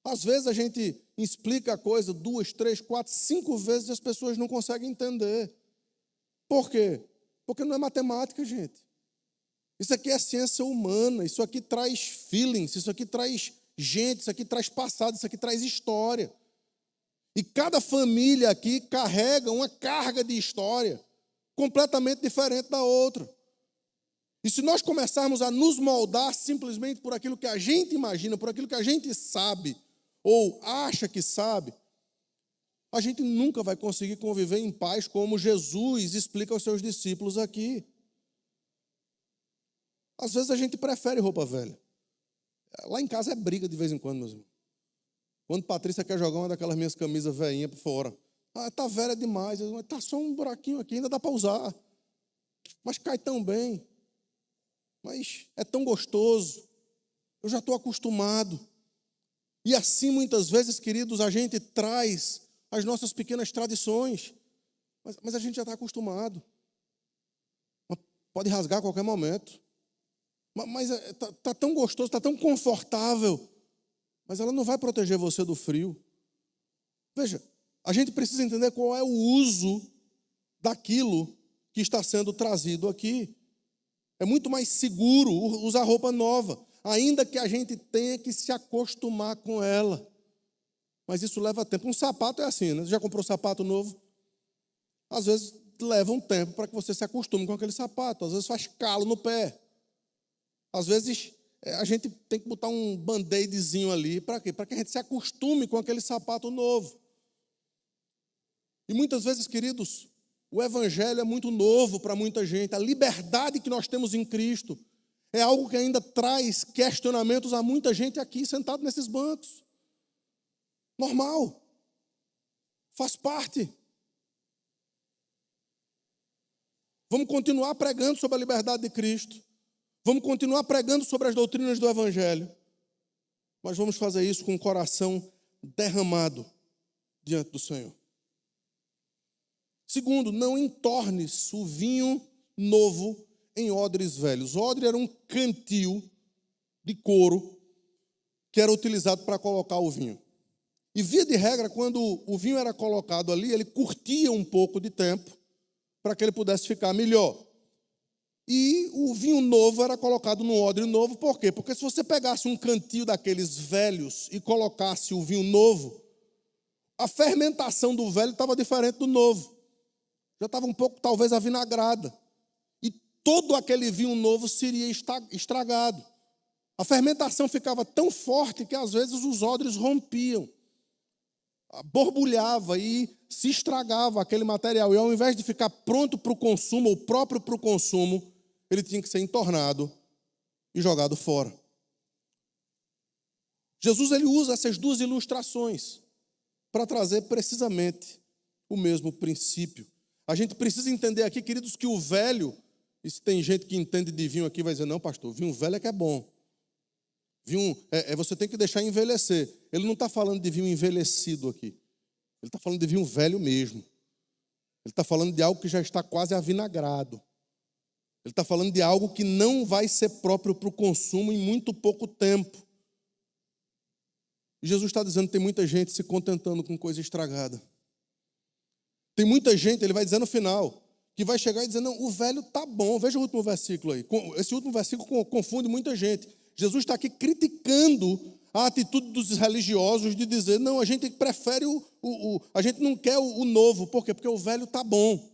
Às vezes a gente explica a coisa 2, 3, 4, 5 vezes e as pessoas não conseguem entender. Por quê? Porque não é matemática, gente. Isso aqui é ciência humana, isso aqui traz feelings, isso aqui traz gente, isso aqui traz passado, isso aqui traz história. E cada família aqui carrega uma carga de história completamente diferente da outra. E se nós começarmos a nos moldar simplesmente por aquilo que a gente imagina, por aquilo que a gente sabe, ou acha que sabe, a gente nunca vai conseguir conviver em paz como Jesus explica aos seus discípulos aqui. Às vezes a gente prefere roupa velha. Lá em casa é briga de vez em quando, meus irmãos. Quando Patrícia quer jogar uma daquelas minhas camisas velhinhas para fora. Ah, tá velha demais. Tá só um buraquinho aqui, ainda dá para usar. Mas cai tão bem. Mas é tão gostoso. Eu já estou acostumado. E assim, muitas vezes, queridos, a gente traz as nossas pequenas tradições. Mas a gente já está acostumado. Pode rasgar a qualquer momento. Mas está tão gostoso, está tão confortável. Mas ela não vai proteger você do frio. Veja, a gente precisa entender qual é o uso daquilo que está sendo trazido aqui. É muito mais seguro usar roupa nova, ainda que a gente tenha que se acostumar com ela. Mas isso leva tempo. Um sapato é assim, né? Você já comprou sapato novo? Às vezes leva um tempo para que você se acostume com aquele sapato. Às vezes faz calo no pé. Às vezes a gente tem que botar um band-aidzinho ali. Para quê? Para que a gente se acostume com aquele sapato novo. E muitas vezes, queridos, o evangelho é muito novo para muita gente. A liberdade que nós temos em Cristo é algo que ainda traz questionamentos a muita gente aqui, sentado nesses bancos. Normal. Faz parte. Vamos continuar pregando sobre a liberdade de Cristo. Vamos continuar pregando sobre as doutrinas do evangelho. Mas vamos fazer isso com o coração derramado diante do Senhor. Segundo, não entornes o vinho novo em odres velhos. Odre era um cantil de couro que era utilizado para colocar o vinho. E via de regra, quando o vinho era colocado ali, ele curtia um pouco de tempo para que ele pudesse ficar melhor. E o vinho novo era colocado num odre novo, por quê? Porque se você pegasse um cantil daqueles velhos e colocasse o vinho novo, a fermentação do velho estava diferente do novo. Já estava um pouco, talvez, avinagrada. E todo aquele vinho novo seria estragado. A fermentação ficava tão forte que, às vezes, os odres rompiam. Borbulhava e se estragava aquele material. E, ao invés de ficar pronto para o consumo, ou próprio para o consumo, ele tinha que ser entornado e jogado fora. Jesus ele usa essas duas ilustrações para trazer precisamente o mesmo princípio. A gente precisa entender aqui, queridos, que o velho, e se tem gente que entende de vinho aqui, vai dizer, não, pastor, vinho velho é que é bom. Vinho, você tem que deixar envelhecer. Ele não está falando de vinho envelhecido aqui. Ele está falando de vinho velho mesmo. Ele está falando de algo que já está quase avinagrado. Ele está falando de algo que não vai ser próprio para o consumo em muito pouco tempo. E Jesus está dizendo que tem muita gente se contentando com coisa estragada. Tem muita gente, ele vai dizer no final, que vai chegar e dizer, não, o velho está bom. Veja o último versículo aí. Esse último versículo confunde muita gente. Jesus está aqui criticando a atitude dos religiosos de dizer, não, a gente prefere a gente não quer o novo. Por quê? Porque o velho está bom.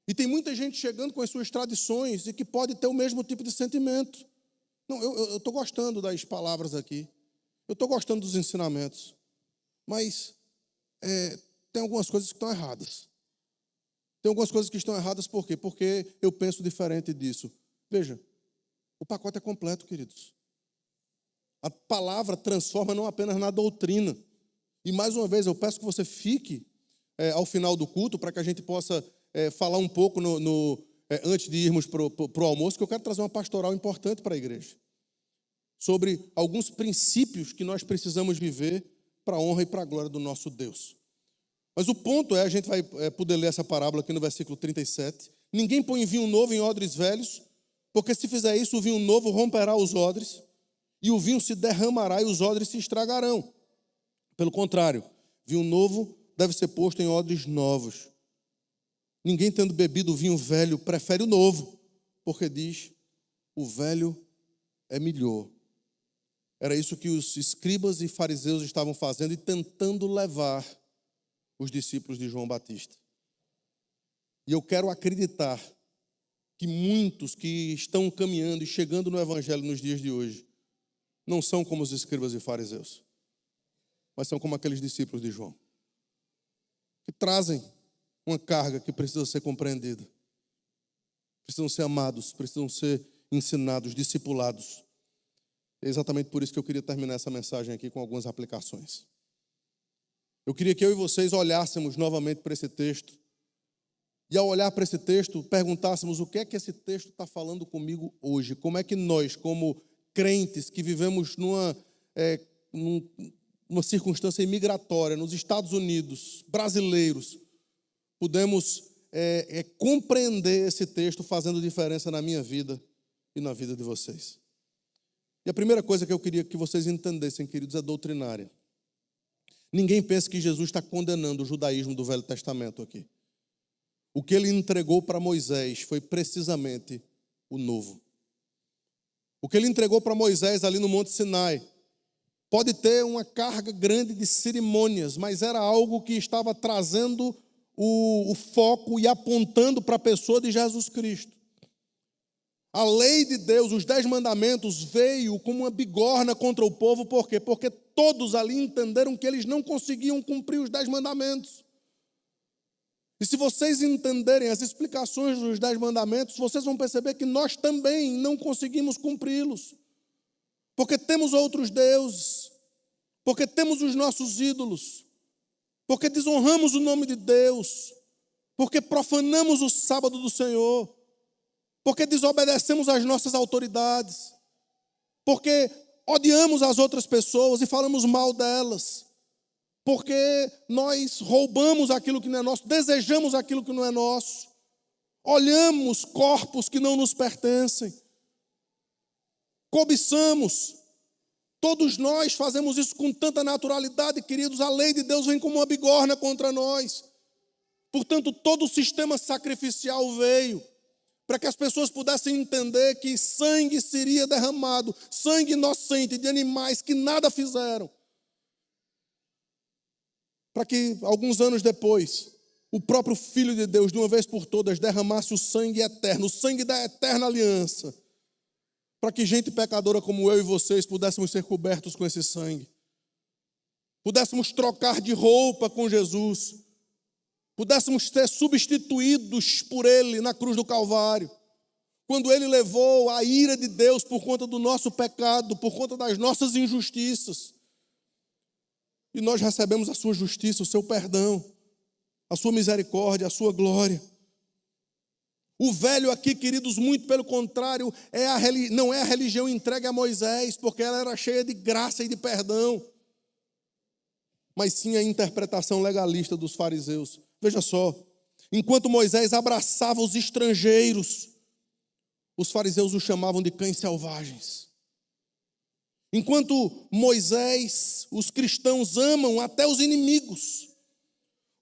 E tem muita gente chegando com as suas tradições e que pode ter o mesmo tipo de sentimento. Não, eu estou gostando das palavras aqui. Eu estou gostando dos ensinamentos. Mas tem algumas coisas que estão erradas. Tem algumas coisas que estão erradas por quê? Porque eu penso diferente disso. Veja, o pacote é completo, queridos. A palavra transforma não apenas na doutrina. E mais uma vez, eu peço que você fique ao final do culto para que a gente possa falar um pouco antes de irmos para o almoço, que eu quero trazer uma pastoral importante para a igreja. Sobre alguns princípios que nós precisamos viver para a honra e para a glória do nosso Deus. Mas o ponto a gente vai poder ler essa parábola aqui no versículo 37. Ninguém põe vinho novo em odres velhos, porque se fizer isso, o vinho novo romperá os odres, e o vinho se derramará e os odres se estragarão. Pelo contrário, vinho novo deve ser posto em odres novos. Ninguém, tendo bebido o vinho velho, prefere o novo, porque diz, o velho é melhor. Era isso que os escribas e fariseus estavam fazendo e tentando levar os discípulos de João Batista. E eu quero acreditar que muitos que estão caminhando e chegando no evangelho nos dias de hoje não são como os escribas e fariseus, mas são como aqueles discípulos de João, que trazem uma carga que precisa ser compreendida, precisam ser amados, precisam ser ensinados, discipulados. É exatamente por isso que eu queria terminar essa mensagem aqui com algumas aplicações. Eu queria que eu e vocês olhássemos novamente para esse texto e, ao olhar para esse texto, perguntássemos o que é que esse texto está falando comigo hoje. Como é que nós, como crentes que vivemos numa circunstância imigratória nos Estados Unidos, brasileiros, podemos compreender esse texto fazendo diferença na minha vida e na vida de vocês. E a primeira coisa que eu queria que vocês entendessem, queridos, é doutrinária. Ninguém pensa que Jesus está condenando o judaísmo do Velho Testamento aqui. O que ele entregou para Moisés foi precisamente o novo. O que ele entregou para Moisés ali no Monte Sinai pode ter uma carga grande de cerimônias, mas era algo que estava trazendo o foco e apontando para a pessoa de Jesus Cristo. A lei de Deus, os 10 mandamentos, veio como uma bigorna contra o povo. Por quê? Porque todos ali entenderam que eles não conseguiam cumprir os 10 mandamentos. E se vocês entenderem as explicações dos 10 mandamentos, vocês vão perceber que nós também não conseguimos cumpri-los. Porque temos outros deuses, porque temos os nossos ídolos, porque desonramos o nome de Deus, porque profanamos o sábado do Senhor, porque desobedecemos às nossas autoridades, porque odiamos as outras pessoas e falamos mal delas, porque nós roubamos aquilo que não é nosso, desejamos aquilo que não é nosso, olhamos corpos que não nos pertencem, cobiçamos. Todos nós fazemos isso com tanta naturalidade, queridos. A lei de Deus vem como uma bigorna contra nós. Portanto, todo o sistema sacrificial veio para que as pessoas pudessem entender que sangue seria derramado, sangue inocente de animais que nada fizeram. Para que, alguns anos depois, o próprio Filho de Deus, de uma vez por todas, derramasse o sangue eterno, o sangue da eterna aliança, para que gente pecadora como eu e vocês pudéssemos ser cobertos com esse sangue, pudéssemos trocar de roupa com Jesus, pudéssemos ser substituídos por Ele na cruz do Calvário, quando Ele levou a ira de Deus por conta do nosso pecado, por conta das nossas injustiças. E nós recebemos a sua justiça, o seu perdão, a sua misericórdia, a sua glória. O velho aqui, queridos, muito pelo contrário, não é a religião entregue a Moisés, porque ela era cheia de graça e de perdão, mas sim a interpretação legalista dos fariseus. Veja só, enquanto Moisés abraçava os estrangeiros, os fariseus os chamavam de cães selvagens. Enquanto Moisés, os cristãos amam até os inimigos,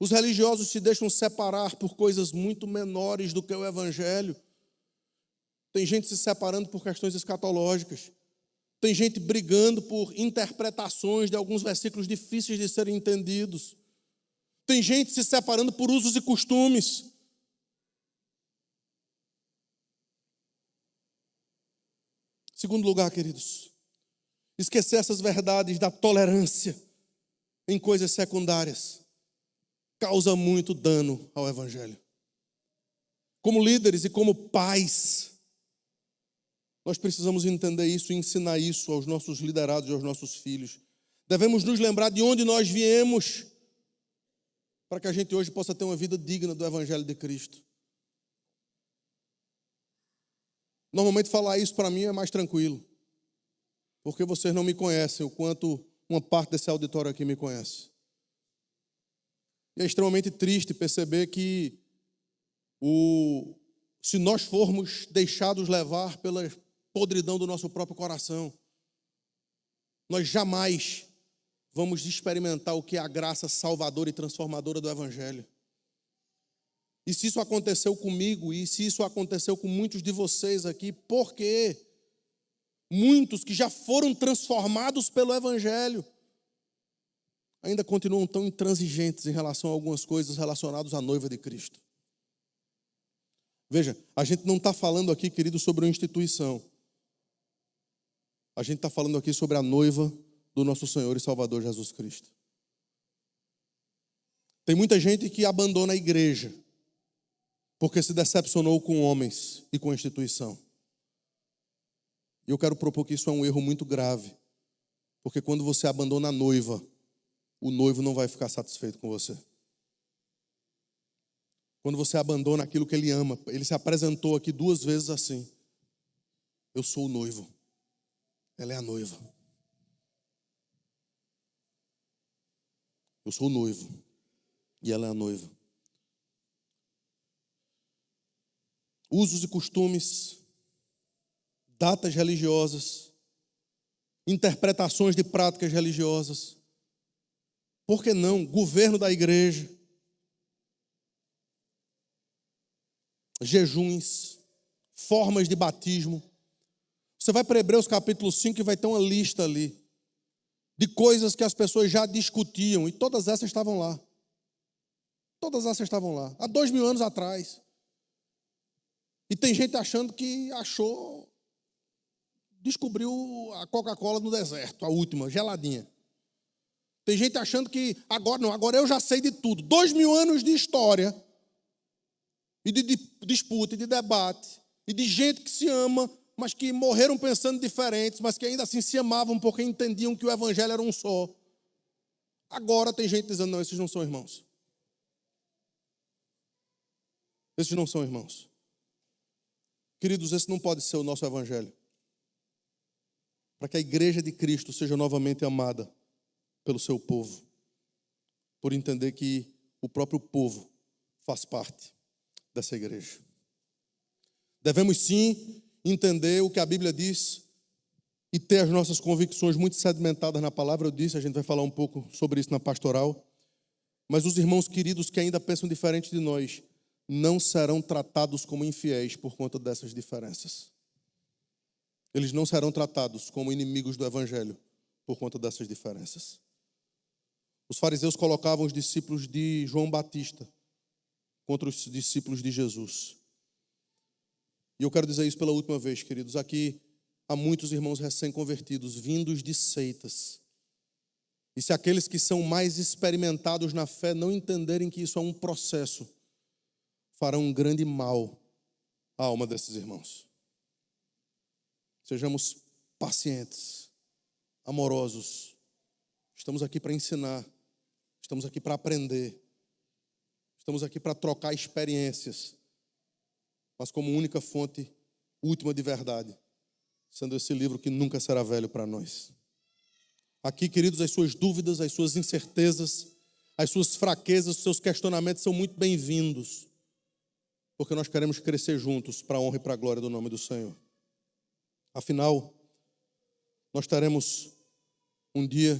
os religiosos se deixam separar por coisas muito menores do que o evangelho. Tem gente se separando por questões escatológicas. Tem gente brigando por interpretações de alguns versículos difíceis de serem entendidos. Tem gente se separando por usos e costumes. Segundo lugar, queridos, esquecer essas verdades da tolerância em coisas secundárias causa muito dano ao evangelho. Como líderes e como pais, nós precisamos entender isso e ensinar isso aos nossos liderados e aos nossos filhos. Devemos nos lembrar de onde nós viemos, para que a gente hoje possa ter uma vida digna do evangelho de Cristo. Normalmente falar isso para mim é mais tranquilo, porque vocês não me conhecem o quanto uma parte desse auditório aqui me conhece. E é extremamente triste perceber que se nós formos deixados levar pela podridão do nosso próprio coração, nós jamais vamos experimentar o que é a graça salvadora e transformadora do evangelho. E se isso aconteceu comigo, e se isso aconteceu com muitos de vocês aqui, por quê? Muitos que já foram transformados pelo evangelho ainda continuam tão intransigentes em relação a algumas coisas relacionadas à noiva de Cristo. Veja, a gente não está falando aqui, querido, sobre uma instituição. A gente está falando aqui sobre a noiva do nosso Senhor e Salvador Jesus Cristo. Tem muita gente que abandona a igreja porque se decepcionou com homens e com a instituição. E eu quero propor que isso é um erro muito grave, porque quando você abandona a noiva, o noivo não vai ficar satisfeito com você. Quando você abandona aquilo que ele ama, ele se apresentou aqui 2 vezes assim: eu sou o noivo, ela é a noiva. Eu sou o noivo e ela é a noiva. Usos e costumes, datas religiosas, interpretações de práticas religiosas. Por que não? Governo da igreja, jejuns, formas de batismo. Você vai para Hebreus capítulo 5 e vai ter uma lista ali de coisas que as pessoas já discutiam, e todas essas estavam lá. Todas essas estavam lá, há 2000 anos atrás. E tem gente achando que descobriu a Coca-Cola no deserto, a última, geladinha. Tem gente achando que agora eu já sei de tudo. 2000 anos de história, e de disputa, e de debate, e de gente que se ama, mas que morreram pensando diferentes, mas que ainda assim se amavam porque entendiam que o evangelho era um só. Agora tem gente dizendo: não, esses não são irmãos. Esses não são irmãos. Queridos, esse não pode ser o nosso evangelho. Para que a igreja de Cristo seja novamente amada pelo seu povo, por entender que o próprio povo faz parte dessa igreja. Devemos sim entender o que a Bíblia diz e ter as nossas convicções muito sedimentadas na palavra. Eu disse, a gente vai falar um pouco sobre isso na pastoral. Mas os irmãos queridos que ainda pensam diferente de nós não serão tratados como infiéis por conta dessas diferenças. Eles não serão tratados como inimigos do evangelho por conta dessas diferenças. Os fariseus colocavam os discípulos de João Batista contra os discípulos de Jesus. E eu quero dizer isso pela última vez, queridos. Aqui há muitos irmãos recém-convertidos, vindos de seitas. E se aqueles que são mais experimentados na fé não entenderem que isso é um processo, farão um grande mal à alma desses irmãos. Sejamos pacientes, amorosos, Estamos aqui para ensinar. Estamos aqui para aprender. Estamos aqui para trocar experiências. Mas como única fonte última de verdade, sendo esse livro que nunca será velho para nós. Aqui, queridos, as suas dúvidas, as suas incertezas, as suas fraquezas, os seus questionamentos são muito bem-vindos, porque nós queremos crescer juntos para a honra e para a glória do nome do Senhor. Afinal, nós teremos um dia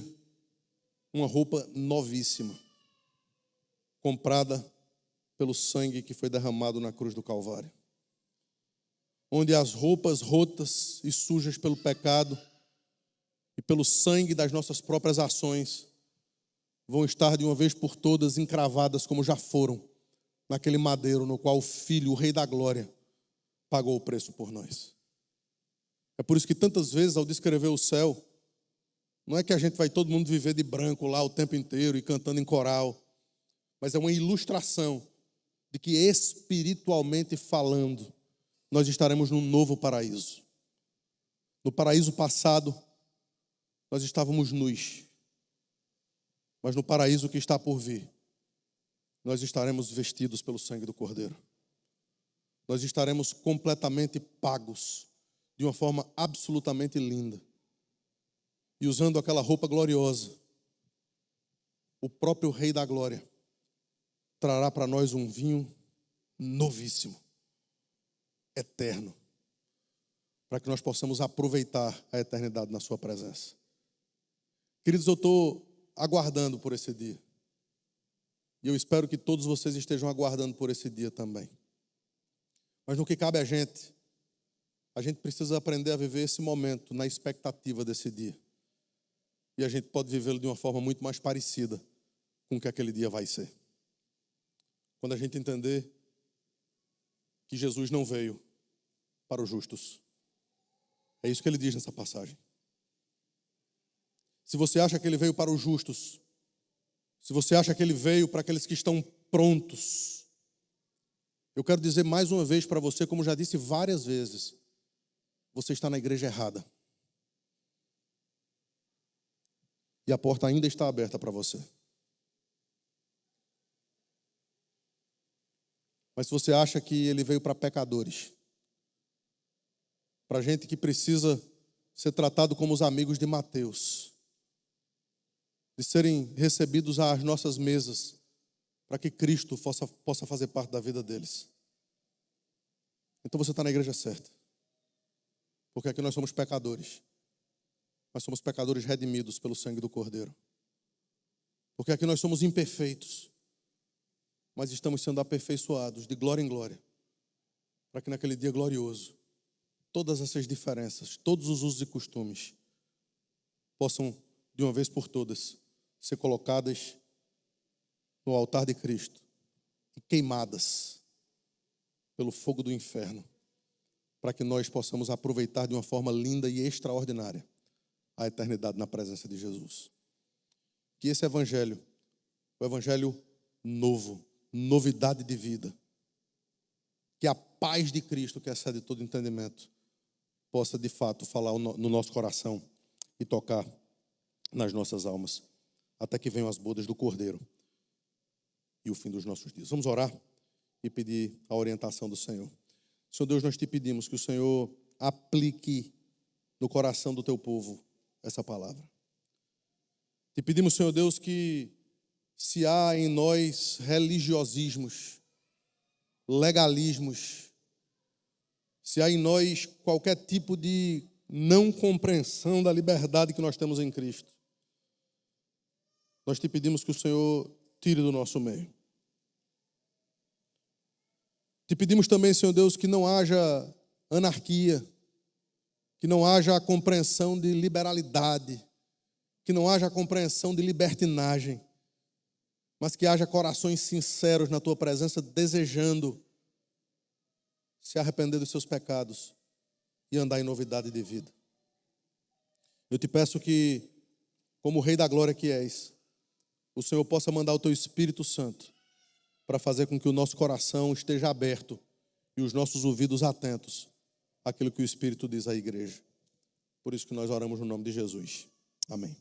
uma roupa novíssima, comprada pelo sangue que foi derramado na cruz do Calvário, onde as roupas rotas e sujas pelo pecado e pelo sangue das nossas próprias ações vão estar de uma vez por todas encravadas como já foram naquele madeiro no qual o Filho, o Rei da Glória, pagou o preço por nós. É por isso que tantas vezes ao descrever o céu, não é que a gente vai todo mundo viver de branco lá o tempo inteiro e cantando em coral, mas é uma ilustração de que espiritualmente falando, nós estaremos num novo paraíso. No paraíso passado, nós estávamos nus. Mas no paraíso que está por vir, nós estaremos vestidos pelo sangue do Cordeiro. Nós estaremos completamente pagos, de uma forma absolutamente linda. E usando aquela roupa gloriosa, o próprio Rei da Glória trará para nós um vinho novíssimo, eterno, para que nós possamos aproveitar a eternidade na sua presença. Queridos, eu estou aguardando por esse dia. E eu espero que todos vocês estejam aguardando por esse dia também. Mas no que cabe a gente precisa aprender a viver esse momento na expectativa desse dia. E a gente pode vivê-lo de uma forma muito mais parecida com o que aquele dia vai ser. Quando a gente entender que Jesus não veio para os justos. É isso que ele diz nessa passagem. Se você acha que ele veio para os justos, se você acha que ele veio para aqueles que estão prontos, eu quero dizer mais uma vez para você, como já disse várias vezes, você está na igreja errada. E a porta ainda está aberta para você. Mas se você acha que ele veio para pecadores, para gente que precisa ser tratado como os amigos de Mateus, de serem recebidos às nossas mesas, para que Cristo possa fazer parte da vida deles. Então você está na igreja certa. Porque aqui nós somos pecadores. Mas somos pecadores redimidos pelo sangue do Cordeiro. Porque aqui nós somos imperfeitos. Mas estamos sendo aperfeiçoados de glória em glória. Para que naquele dia glorioso, todas essas diferenças, todos os usos e costumes, possam, de uma vez por todas, ser colocadas no altar de Cristo e queimadas pelo fogo do inferno, para que nós possamos aproveitar de uma forma linda e extraordinária a eternidade na presença de Jesus. Que esse evangelho, o evangelho novo, novidade de vida, que a paz de Cristo, que excede todo entendimento, possa de fato falar no nosso coração e tocar nas nossas almas, até que venham as bodas do Cordeiro e o fim dos nossos dias. Vamos orar e pedir a orientação do Senhor. Senhor Deus, nós te pedimos que o Senhor aplique no coração do teu povo essa palavra. Te pedimos, Senhor Deus, que se há em nós religiosismos, legalismos, se há em nós qualquer tipo de não compreensão da liberdade que nós temos em Cristo, nós te pedimos que o Senhor tire do nosso meio. Te pedimos também, Senhor Deus, que não haja anarquia, que não haja a compreensão de liberalidade, que não haja a compreensão de libertinagem, mas que haja corações sinceros na tua presença, desejando se arrepender dos seus pecados e andar em novidade de vida. Eu te peço que, como Rei da Glória que és, o Senhor possa mandar o teu Espírito Santo para fazer com que o nosso coração esteja aberto e os nossos ouvidos atentos àquilo que o Espírito diz à igreja. Por isso que nós oramos no nome de Jesus. Amém.